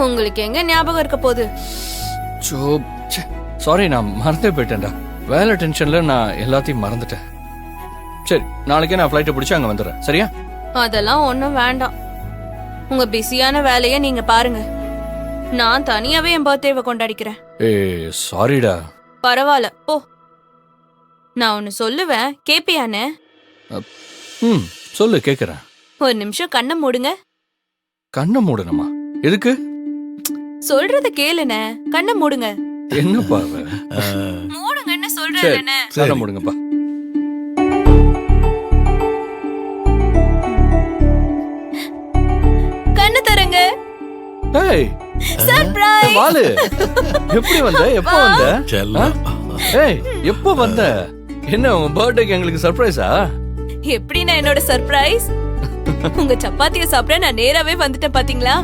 உங்களுக்கு எங்க ஞாபகம் இருக்க போகுது? சாரி, நான் மறந்தே போயிட்டேன்டா. வேலை டென்ஷன்ல நான் எல்லாத்தையும் மறந்துட்டேன். சரி, நாளைக்கே நான் ஃப்ளைட்டை பிடிச்சி அங்க வந்துடுறேன். சரியா? அதெல்லாம் ஒண்ணும் வேண்டாம். உங்க பிஸியான வேலைய நீங்க பாருங்க. நான் தனியாவே என் பர்த்டேவை கொண்டாடிக்கிறேன். சாரிடா. பரவாயில்ல போ. நான் ஒன்னு சொல்லுவேன், கேப்பியானே? சொல்லு, கேக்குறேன். ஒரு நிமிஷம் கண்ணை மூடுங்க. கண்ணை மூடணுமா? எதுக்கு? சொல்றத கேளுனே. கண்ணை மூடுங்க. என்னப்பா? மூடுங்கன்னு சொல்றேனே. கண்ணை மூடுங்கப்பா. கண்ணு தரங்க. ஏய், சர்ப்ரைஸ்! வாலு, எப்படி வந்த? எப்போ வந்த? ஏய், எப்போ வந்த? என்ன உன் பர்த்டேக்கு எங்களுக்கு சர்ப்ரைஸா? எப்படின்னா என்னோட சர்ப்ரைஸ்? உங்க சப்பாத்திய சாப்பிட நான் நேராவே வந்துட்டேன் பாத்தீங்களா?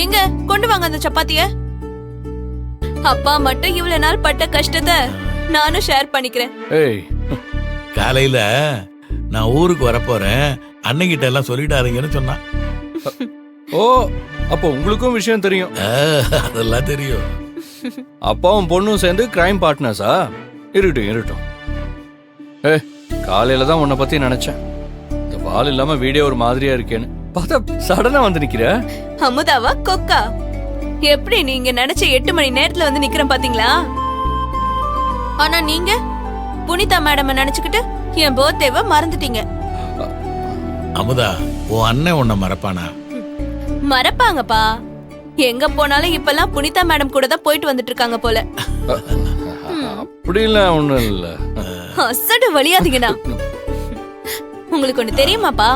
எங்க கொண்டு வாங்க அந்த சப்பாத்திய. அப்பா மட்டும் இவ்வளவு நாள் பட்ட கஷ்டத்தை நானும் ஷேர் பண்ணிக்கிறேன். ஏய், காலையில நான் ஊருக்கு வரப்போறேன், அன்னைகிட்ட எல்லாம் சொல்லிட்டாருங்கன்னு சொன்னான். ஓ, அப்போ உங்களுக்கும் விஷயம் தெரியும். அதெல்லாம் தெரியும். அப்பாவும் பொண்ணும் சேர்ந்து கிரைம் பார்ட்னர்ஸா? இருக்கட்டும். காலையில தான் உன்னை பத்தி நினைச்சேன். இந்த வால் இல்லாம வீடியோ ஒரு மாதிரியா இருக்கேன்னு பார்த்தா சடனா வந்து நிக்கிற. அமுதாவா கொக்கா? எப்படி நீங்க நினைச்ச 8 மணி நேரத்துல வந்து நிக்கிறேன் பாத்தீங்களா? ஆனா நீங்க புனிதா மேடம் நினைச்சுக்கிட்டு என் பர்த்டேவை மறந்துட்டீங்க. அமுதா, உன் அண்ணன் உன்னை மறப்பானா? மறப்பாங்கப்பா. எங்க போனாலும் இப்பெல்லாம் புனிதா மேடம் கூட தான் போயிட்டு வந்துட்டு இருக்காங்க போல. அப்படி இல்ல, ஒண்ணும் இல்ல. அசடு வலியாதீங்கண்ணா. உங்களுக்கு ஒண்ணு தெரியுமாப்பா?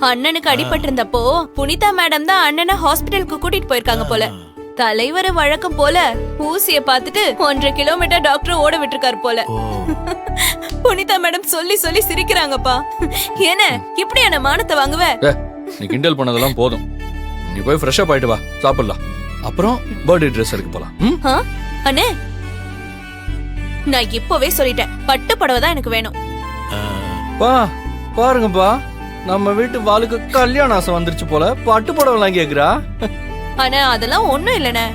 அண்ணனுக்கு அடிபட்டு இருந்தப்போ புனிதா மேடம் தான் அண்ணனை ஹாஸ்பிட்டலுக்கு கூட்டிட்டு போயிருக்காங்க போல. தலைவர் வழக்கம் போல ஊசிய பாத்துட்டு 1.5 கிலோமீட்டர் டாக்டர் ஓட விட்டுருக்காரு போல. புனிதா மேடம் சொல்லி சொல்லி சிரிக்கிறாங்கப்பா. என்ன இப்படி என்ன மானத்தை வாங்குவ? நீ கிண்டல் பண்ணதெல்லாம் போதும். நீ போய் ஃப்ரெஷ் அப் ஆயிட்டு வா, சாப்பிடலாம். அப்புறம் பர்த்டே ட்ரெஸ் எடுக்க போலாம். அண்ணே, நான் இப்பவே சொல்லிட்டேன், பட்டு புடவை தான் எனக்கு வேணும். பாருங்கப்பா, நம்ம வீட்டு வாளுக்கு கல்யாண ஆசை வந்துருச்சு போல. பட்டு புடவைலாம் கேக்குறா. ஆனா அதெல்லாம் ஒண்ணும் இல்லனே.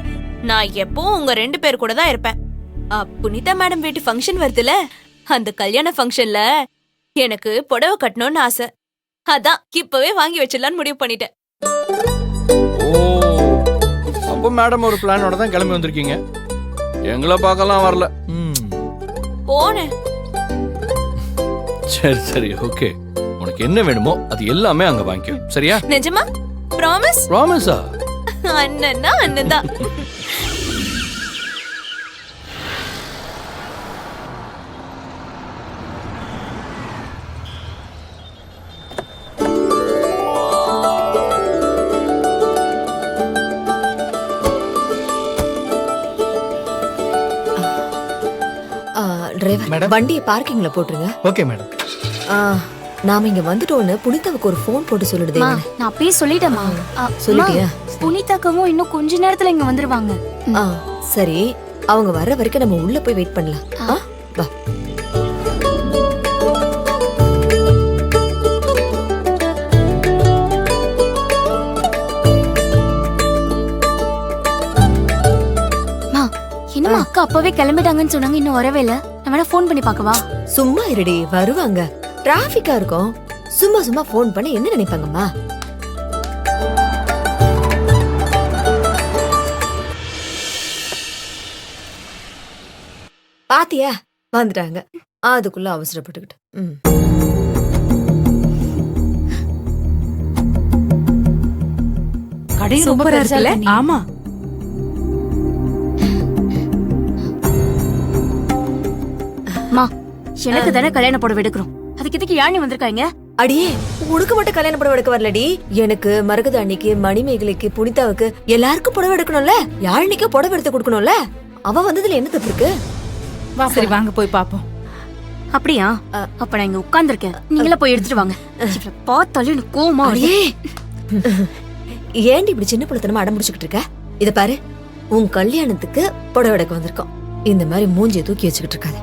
நான் எப்பவும் உங்க 2 பேர் கூட தான் இருப்பேன். புனிதா மேடம் வீட்டு ஃபங்க்ஷன் வருதுல, அந்த கல்யாண ஃபங்க்ஷன்ல எனக்கு புடவை கட்டணும்னு ஆசை. அதான் இப்பவே வாங்கி வச்சிடலான்னு முடிவு பண்ணிட்டேன். ஓ, அப்போ மேடம் ஒரு பிளானோட தான் கிளம்பி வந்திருக்கீங்க. எங்களை பார்க்கலாம் வரல. போனேன். சரி, ஓகே. உனக்கு என்ன வேணுமோ அது எல்லாமே அங்க வாங்கிக்கோ. சரியா? நிஜமா? ப்ராமிஸ்? ப்ராமிஸா? அண்ணன்னா அண்ணன் தான். டிரைவர், வண்டியை பார்க்கிங்ல போட்டுருங்க. Okay madam. நாம இங்க வந்துட்டோன்னு புனிதாவுக்கு ஒரு போன் போட்டு சொல்லிடுதே. நான் அப்பயே சொல்லிட்டேமா. சொல்லிட்டியா? புனிதாக்கவும் இன்னும் கொஞ்ச நேரத்துல இங்க வந்துருவாங்க. சரி, அவங்க வர்ற வரைக்கும் நம்ம உள்ள போய் வெயிட் பண்ணலாம். வா. என்னமா அக்கா அப்பவே கிளம்பிட்டாங்கன்னு சொன்னாங்க, இன்னும் வரவே இல்ல. நான் வேணா ஃபோன் பண்ணி பார்க்கவா? சும்மா இருடி, வருவாங்க. டிராபிக்கா இருக்கும். சும்மா ஃபோன் பண்ணி என்ன நினைப்பாங்கம்மா? பாத்தியா, வந்துட்டாங்க. அதுக்குள்ள அவசரப்பட்டுக்கிட்டு. கடை ரொம்ப பெருசால. ஆமா, மா எனக்கு தானே கல்யாண புடவை எடுக்கிறோம். அதுக்கு எதுக்கு யாழி வந்திருக்காங்க? அடியே, உனக்கு மட்டும் கல்யாண புடவை எடுக்க வரலடி. எனக்கு, மரகத அன்னைக்கு, மணிமேகலைக்கு, புனிதாவுக்கு எல்லாருக்கும் புடவை எடுக்கணும்ல. யாழினிக்கு புடவை எடுத்து கொடுக்கணும்ல. அவ வந்ததுல என்ன தப்பு இருக்கு? சரி வாங்க போய் பாப்போம். அப்படியா? அப்ப நான் இங்க உட்கார்ந்துருக்கேன், நீங்களே போய் எடுத்துட்டு வாங்க. பார்த்தாலும் எனக்கு கோவமா வருது. ஏன்டி இப்படி சின்ன பிள்ளைத்தனமா அடம் முடிச்சுக்கிட்டு இருக்க? இத பாரு, உன் கல்யாணத்துக்கு புடவை எடுக்க வந்திருக்கோம். இந்த மாதிரி மூஞ்சியை தூக்கி வச்சுக்கிட்டு இருக்காது.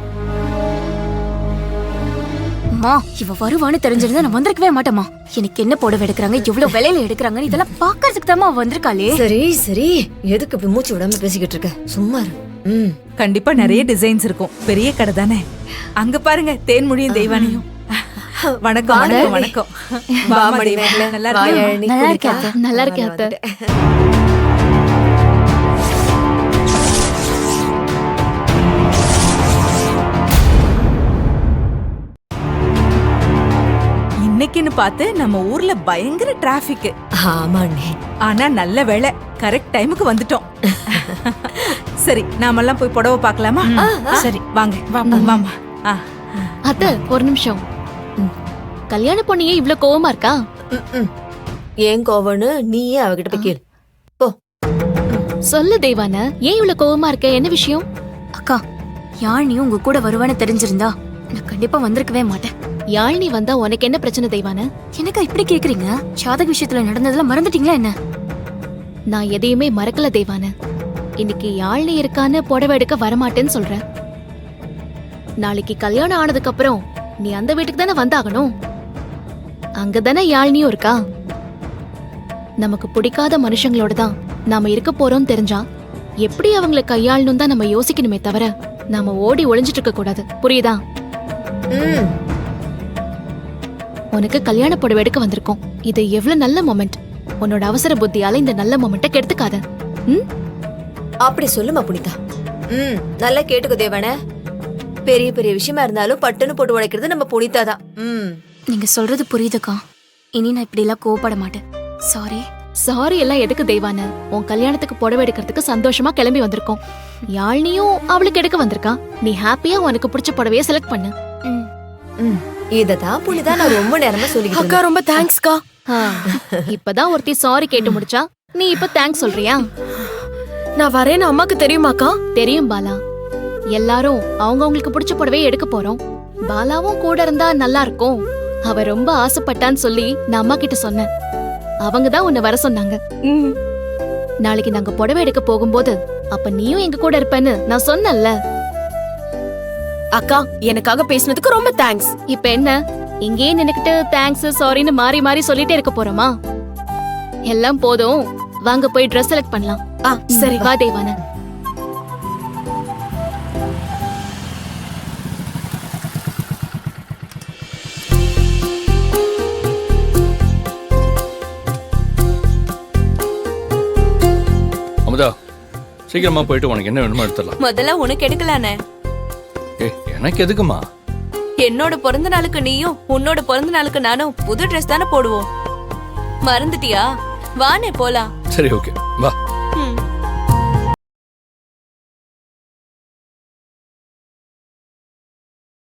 அம்மா இவ வருவான்னு தெரிஞ்சிருந்தா நான் வந்திருக்கவே மாட்டேம்மா. எனக்கு என்ன புடவை எடுக்கிறாங்க, எவ்வளவு விலையில எடுக்கிறாங்கன்னு இதெல்லாம் பாக்குறதுக்கு தான் அவ வந்திருக்காளே. சரி சரி, எதுக்கு இப்படி மூச்சு விடாம பேசிக்கிட்டு இருக்க? சும்மா இரு. கண்டிப்பா நிறைய டிசைன்ஸ் இருக்கும், பெரிய கடை தானே. அங்க பாருங்க தேன்மொழியும் தெய்வானையும். வணக்கம் வணக்கம் வணக்கம். வாமா தெய்வானை, நல்லா இருக்கியா? நல்லா இருக்கேன் அத்தை. நல்லா இருக்கேன் அத்தை. இன்னைக்குன்னு பார்த்து நம்ம ஊர்ல பயங்கர டிராபிக். ஆமாண்ணே. ஆனா நல்ல வேளை கரெக்ட் டைமுக்கு வந்துட்டோம். சரி நாமெல்லாம் போய் புடவை பார்க்கலாமா? சரி வாங்க வாமா. அத்தை ஒரு நிமிஷம். கல்யாண பொண்ணியே இவ்ளோ கோவமா இருக்கா? ஏன் கோவன்னு நீயே அவகிட்ட போய் கேளு. போ. சொல்லு தெய்வான, ஏன் இவ்ளோ கோவமா இருக்க? என்ன விஷயம்? அக்கா யாழ்னியும் உங்க கூட வருவான்னு தெரிஞ்சிருந்தா நான் கண்டிப்பா வந்திருக்கவே மாட்டேன். யாழ்னி வந்தா உனக்கு என்ன பிரச்சனை தெய்வான? எனக்கா இப்படி கேக்குறீங்க? ஜாதக விஷயத்துல நடந்ததுல மறந்துட்டீங்களா என்ன? நான் எதையுமே மறக்கல தெய்வான. இன்னைக்கு யாழ்னி இருக்கான்னு புடவை எடுக்க வரமாட்டேன்னு சொல்றேன். நாளைக்கு கல்யாணம் ஆனதுக்கு அப்புறம் நீ அந்த வீட்டுக்கு தானே வந்தாகணும். அங்கதானே யாழ்னியும் இருக்கா. நமக்கு பிடிக்காத மனுஷங்களோட தான் நாம இருக்க போறோம் தெரிஞ்சா எப்படி அவங்களை கையாளணும் தான் நம்ம யோசிக்கணுமே தவிர நாம ஓடி ஒளிஞ்சிட்டு இருக்க கூடாது. புரியுதா? உனக்கு கல்யாண புடவை எடுக்க வந்திருக்கோம். இது எவ்வளவு நல்ல மொமெண்ட். உன்னோட அவசர புத்தியால இந்த நல்ல மொமெண்ட்டை கெடுத்துக்காத. அப்படி சொல்லுமா புனிதா. நல்லா கேட்டுக்கோ தேவானே. பெரிய பெரிய விஷயமா இருந்தாலும் பட்டுன்னு போட்டு உடைக்கிறது நம்ம புனிதா தான். நீங்க சொல்றது புரியுதுக்கா. இனி நான் இப்படி எல்லாம் கோவப்பட மாட்டேன். சாரி. சாரி எல்லாம் எதுக்கு தெய்வான? உன் கல்யாணத்துக்கு புடவை எடுக்கிறதுக்கு சந்தோஷமா கிளம்பி வந்திருக்கோம். யாழ்னியும் அவளுக்கு எடுக்க வந்திருக்கா. நீ ஹாப்பியா உனக்கு பிடிச்ச புடவைய செலக்ட் பண்ணு. இததான் புனிதா நான் ரொம்ப நேரமா சொல்லிக்கிட்டு அக்கா ரொம்ப தேங்க்ஸ்க்கா. இப்பதான் ஒருத்தி சாரி கேட்டு முடிச்சா, நீ இப்ப தேங்க்ஸ் சொல்றியா? நான் வரேன்னு அம்மாக்கு தெரியுமாக்கா? தெரியும் பாலா. எல்லாரும் அவங்களுக்கு பிடிச்ச புடவையை எடுக்க போறோம். பாலாவும் கூட இருந்தா நல்லா இருக்கும். அவ ரொம்ப ஆசைப்பட்டான்னு சொல்லி நான் அம்மா கிட்ட சொன்னேன். அவங்கதான் உன்னை வர சொன்னாங்க. நாளைக்கு நாங்க புடவை எடுக்க போகும்போது அப்ப நீயும் எங்க கூட இருப்பேன்னு நான் சொன்னேன்ல. அக்கா எனக்காக பேசினதுக்கு ரொம்ப தேங்க்ஸ். இப்ப என்ன இங்கேயே நினைக்கிட்டு தேங்க்ஸ் சாரின்னு மாறி மாறி சொல்லிட்டே இருக்க போறோமா? எல்லாம் போதும், வாங்க போய் ட்ரெஸ் செலக்ட் பண்ணலாம். சரி வா தேவான. அமுதா சீக்கிரமா போயிட்டு உனக்கு என்ன வேணுமோ எடுத்துடலாம். முதல்ல உனக்கு எடுக்கலானே. எனக்கு எதுக்குமா? என்னோட பிறந்த நாளுக்கு நீயும் உன்னோட பிறந்த நாளுக்கு நானும் புது ட்ரெஸ் தானே போடுவோம். மறந்துட்டியா? வானே போலாம். சரி ஓகே வா.